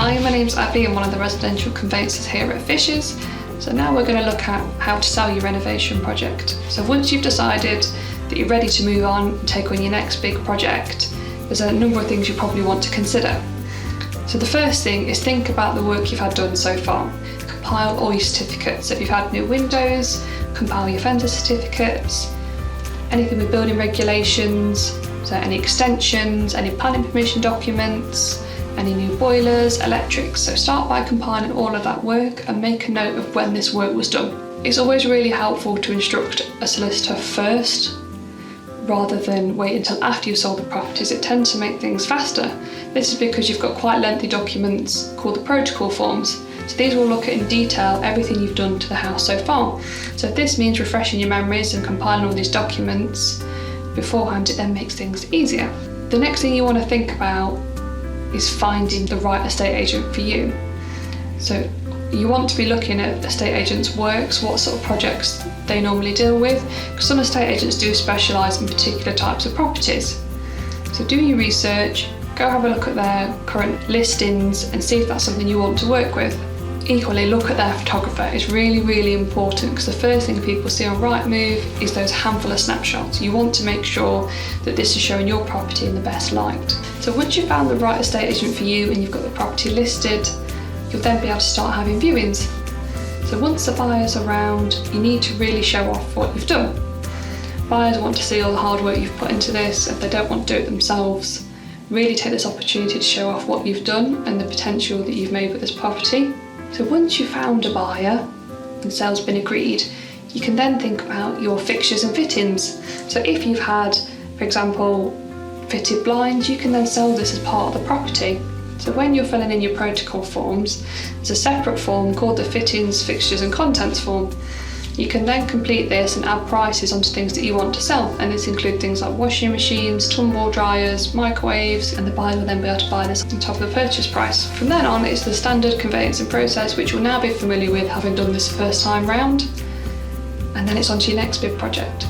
Hi, my name's Abi. I'm one of the residential conveyancers here at Fixtures. So now we're going to look at how to sell your renovation project. So once you've decided that you're ready to move on and take on your next big project, there's a number of things you probably want to consider. So the first thing is think about the work you've had done so far. Compile all your certificates. So if you've had new windows, compile your fender certificates, anything with building regulations, so any extensions, any planning permission documents, any new boilers, electrics. So start by compiling all of that work and make a note of when this work was done. It's always really helpful to instruct a solicitor first rather than wait until after you've sold the properties. It tends to make things faster. This is because you've got quite lengthy documents called the protocol forms. So these will look at in detail everything you've done to the house so far. So if this means refreshing your memories and compiling all these documents beforehand, it then makes things easier. The next thing you want to think about is finding the right estate agent for you. So you want to be looking at estate agents' works, what sort of projects they normally deal with, because some estate agents do specialise in particular types of properties. So do your research, go have a look at their current listings and see if that's something you want to work with. Equally, look at their photographer. It's really, really important because the first thing people see on Rightmove is those handful of snapshots. You want to make sure that this is showing your property in the best light. So once you've found the right estate agent for you and you've got the property listed, you'll then be able to start having viewings. So once the buyer's around, you need to really show off what you've done. Buyers want to see all the hard work you've put into this. If they don't want to do it themselves, really take this opportunity to show off what you've done and the potential that you've made with this property. So once you've found a buyer and sale's been agreed, you can then think about your fixtures and fittings. So if you've had, for example, fitted blinds, you can then sell this as part of the property. So when you're filling in your protocol forms, there's a separate form called the fittings, fixtures and contents form. You can then complete this and add prices onto things that you want to sell, and this includes things like washing machines, tumble dryers, microwaves, and the buyer will then be able to buy this on top of the purchase price. From then on, it's the standard conveyancing process, which you'll now be familiar with having done this first time round, and then it's on to your next big project.